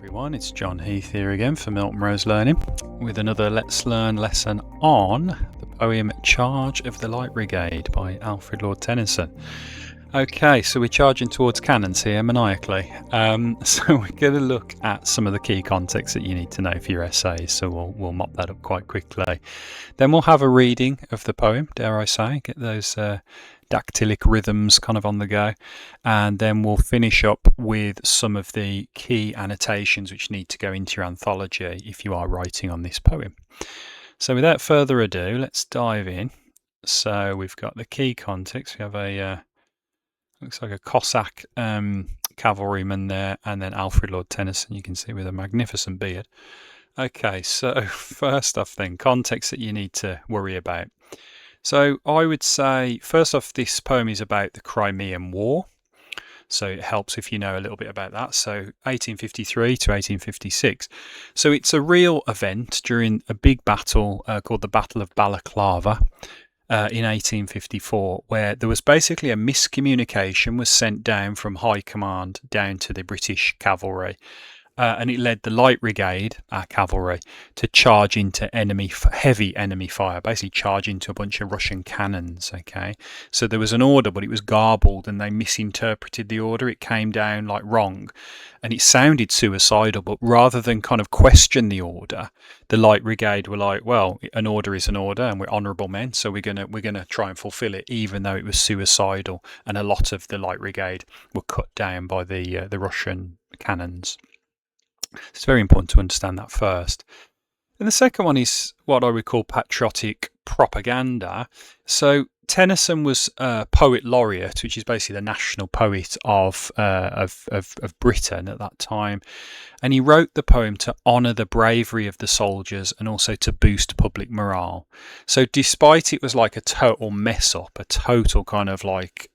everyone, it's John Heath here again for Milton Rose Learning with another Let's Learn lesson on the poem Charge of the Light Brigade by Alfred Lord Tennyson. Okay, so we're charging towards cannons here maniacally. So we're going to look at some of the key context that you need to know for your essays, so we'll mop that up quite quickly. Then we'll have a reading of the poem, dare I say, get those dactylic rhythms kind of on the go, and then we'll finish up with some of the key annotations which need to go into your anthology if you are writing on this poem. So without further ado, let's dive in. So we've got the key context. We have a looks like a Cossack cavalryman there, and then Alfred Lord Tennyson, you can see, with a magnificent beard. Okay, so first off then, context that you need to worry about. So I would say, first off, this poem is about the Crimean War. So it helps if you know a little bit about that. So 1853 to 1856. So it's a real event during a big battle called the Battle of Balaclava in 1854, where there was basically a miscommunication was sent down from high command down to the British cavalry. And it led the Light Brigade, our cavalry, to charge into heavy enemy fire, basically charge into a bunch of Russian cannons. Okay, so there was an order, but it was garbled, and they misinterpreted the order. It came down like wrong, and it sounded suicidal. But rather than kind of question the order, the Light Brigade were like, "Well, an order is an order, and we're honourable men, so we're gonna try and fulfil it, even though it was suicidal." And a lot of the Light Brigade were cut down by the Russian cannons. It's very important to understand that first. And the second one is what I would call patriotic propaganda. So Tennyson was Poet Laureate, which is basically the national poet of Britain at that time. And he wrote the poem to honour the bravery of the soldiers and also to boost public morale. So despite it was like a total mess up, a total kind of like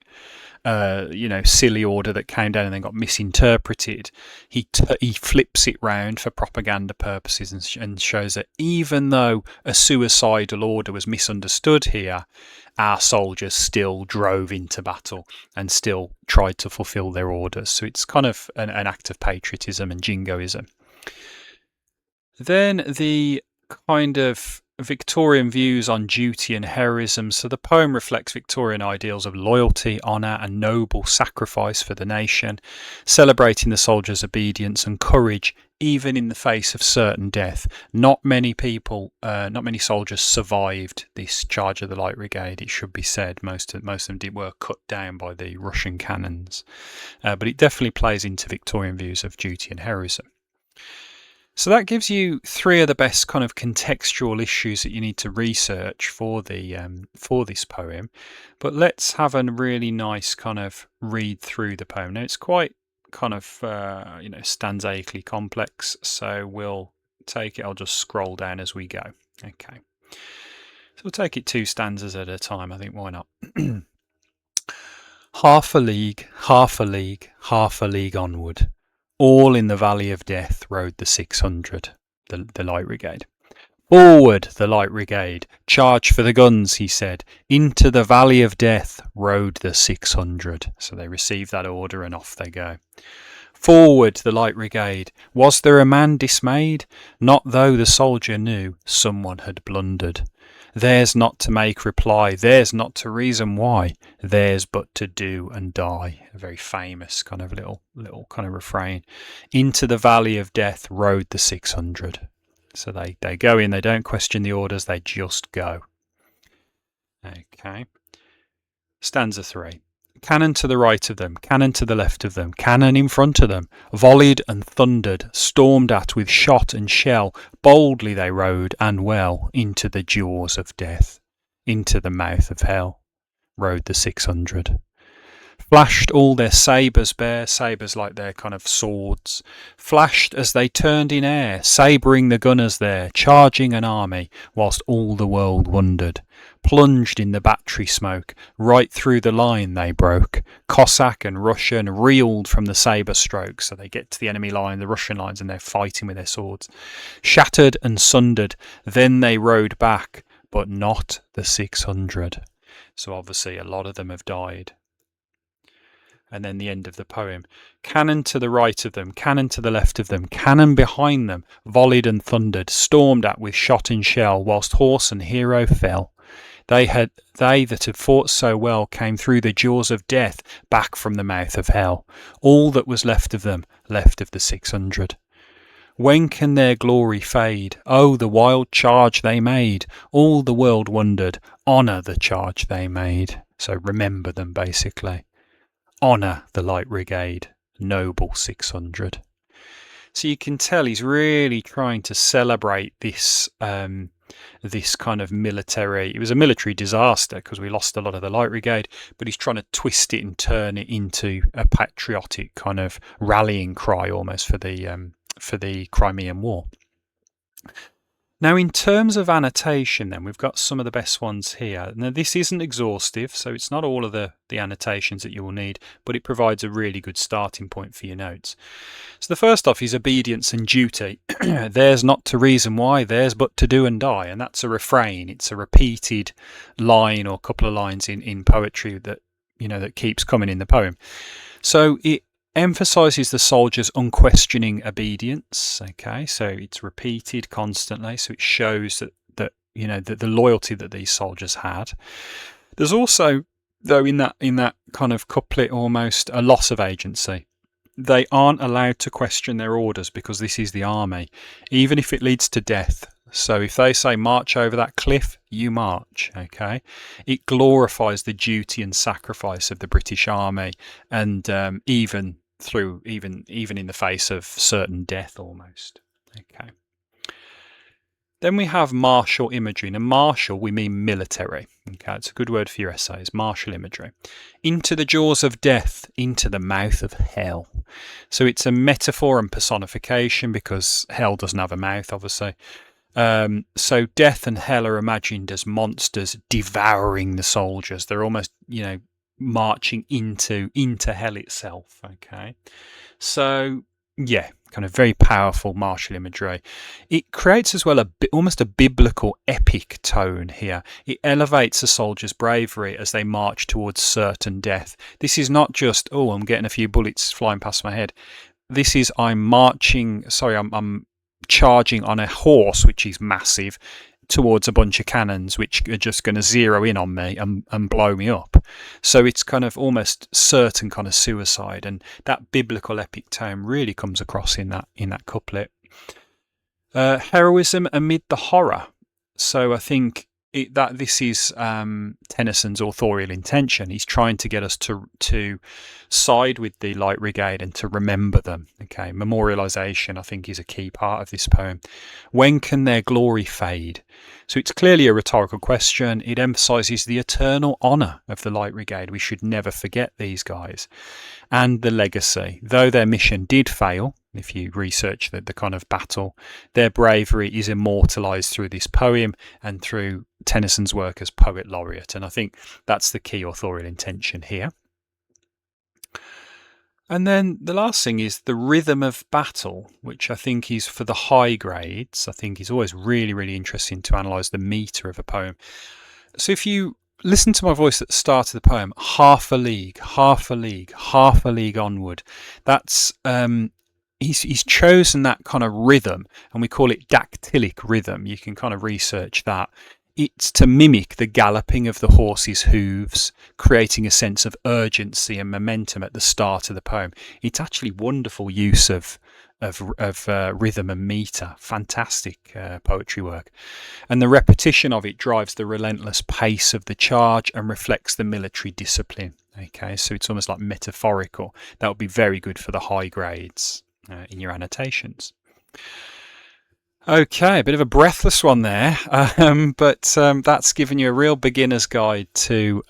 silly order that came down and then got misinterpreted, he flips it round for propaganda purposes and shows that even though a suicidal order was misunderstood here, our soldiers still drove into battle and still tried to fulfill their orders. So it's kind of an act of patriotism and jingoism. Then the kind of Victorian views on duty and heroism. So the poem reflects Victorian ideals of loyalty, honour and noble sacrifice for the nation, celebrating the soldier's obedience and courage even in the face of certain death. Not many soldiers survived this charge of the Light Brigade, it should be said. Most of them were cut down by the Russian cannons. But it definitely plays into Victorian views of duty and heroism. So that gives you three of the best kind of contextual issues that you need to research for this poem. But let's have a really nice kind of read through the poem. Now it's quite kind of stanzaically complex, so we'll take it. I'll just scroll down as we go. Okay, so we'll take it 2 stanzas at a time. I think, why not? Half a league, half a league, half a league onward. All in the valley of death rode the 600, the Light Brigade. Forward, the Light Brigade, charge for the guns, he said. Into the valley of death rode the 600. So they receive that order and off they go. Forward, the Light Brigade. Was there a man dismayed? Not though the soldier knew someone had blundered. Theirs not to make reply, theirs not to reason why, theirs but to do and die. A very famous kind of little kind of refrain. Into the valley of death rode the 600. So they go in, they don't question the orders, they just go. Okay. Stanza 3. Cannon to the right of them, cannon to the left of them, cannon in front of them, volleyed and thundered, stormed at with shot and shell, boldly they rode and well into the jaws of death, into the mouth of hell, rode the 600. Flashed all their sabres bare, sabres like their kind of swords, flashed as they turned in air, sabring the gunners there, charging an army, whilst all the world wondered. Plunged in the battery smoke, right through the line they broke. Cossack and Russian reeled from the sabre strokes, so they get to the enemy line, the Russian lines, and they're fighting with their swords. Shattered and sundered, then they rode back, but not the 600. So obviously a lot of them have died. and then the end of the poem. Cannon to the right of them, cannon to the left of them, cannon behind them, volleyed and thundered, stormed at with shot and shell, whilst horse and hero fell. They that had fought so well came through the jaws of death, back from the mouth of hell. All that was left of them, left of the 600. When can their glory fade? Oh, the wild charge they made! All the world wondered. Honour the charge they made. So remember them, basically. Honour the Light Brigade, noble 600. So you can tell he's really trying to celebrate this this kind of military. It was a military disaster because we lost a lot of the Light Brigade, but he's trying to twist it and turn it into a patriotic kind of rallying cry almost for the Crimean War. Now, in terms of annotation, then, we've got some of the best ones here. Now, this isn't exhaustive, so it's not all of the annotations that you will need, but it provides a really good starting point for your notes. So the first off is obedience and duty. There's not to reason why, there's but to do and die. And that's a refrain. It's a repeated line or couple of lines in poetry that, that keeps coming in the poem. So it emphasizes the soldier's unquestioning obedience. Okay, so it's repeated constantly, so it shows that the loyalty that these soldiers had. There's also, though, in that kind of couplet, almost a loss of agency. They aren't allowed to question their orders because this is the army, even if it leads to death. So if they say march over that cliff, you march. Okay, it glorifies the duty and sacrifice of the British Army, and even in the face of certain death, almost. Okay. Then we have martial imagery. Now, martial, we mean military. Okay, it's a good word for your essays. Martial imagery. Into the jaws of death, into the mouth of hell. So it's a metaphor and personification because hell doesn't have a mouth, obviously. So death and hell are imagined as monsters devouring the soldiers. They're almost, marching into hell itself. Okay, so yeah, kind of very powerful martial imagery. It creates as well almost a biblical epic tone here. It elevates a soldier's bravery as they march towards certain death. This is not just, oh, I'm getting a few bullets flying past my head. This is, I'm charging on a horse which is massive towards a bunch of cannons which are just going to zero in on me and blow me up. So it's kind of almost certain kind of suicide, and that biblical epic tone really comes across in that couplet. Heroism amid the horror. So I think this is Tennyson's authorial intention. He's trying to get us to side with the Light Brigade and to remember them. Okay, memorialization, I think, is a key part of this poem. When can their glory fade? So it's clearly a rhetorical question. It emphasizes the eternal honor of the Light Brigade. We should never forget these guys, and the legacy. Though their mission did fail, if you research the kind of battle, their bravery is immortalized through this poem and through Tennyson's work as Poet Laureate. And I think that's the key authorial intention here. And then the last thing is the rhythm of battle, which I think is for the high grades. I think is always really, really interesting to analyse the metre of a poem. So if you listen to my voice at the start of the poem, half a league, half a league, half a league onward, that's he's chosen that kind of rhythm, and we call it dactylic rhythm. You can kind of research that. It's to mimic the galloping of the horse's hooves, creating a sense of urgency and momentum at the start of the poem. It's actually wonderful use of rhythm and metre. Fantastic poetry work. And the repetition of it drives the relentless pace of the charge and reflects the military discipline. Okay, so it's almost like metaphorical. That would be very good for the high grades in your annotations. Okay, a bit of a breathless one there, but that's given you a real beginner's guide to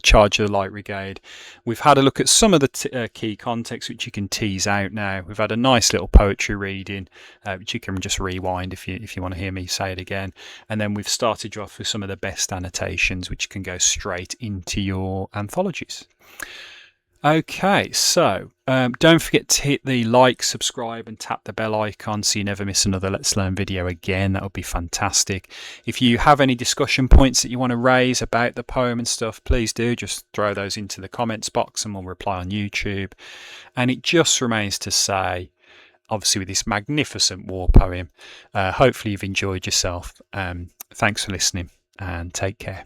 Charge of the Light Brigade. We've had a look at some of the key context which you can tease out now. We've had a nice little poetry reading, which you can just rewind if you want to hear me say it again. And then we've started you off with some of the best annotations which can go straight into your anthologies. Okay, so Don't forget to hit the like, subscribe and tap the bell icon so you never miss another Let's Learn video again. That would be fantastic. If you have any discussion points that you want to raise about the poem and stuff, please do just throw those into the comments box and we'll reply on YouTube. And it just remains to say, obviously with this magnificent war poem, hopefully you've enjoyed yourself. Thanks for listening and take care.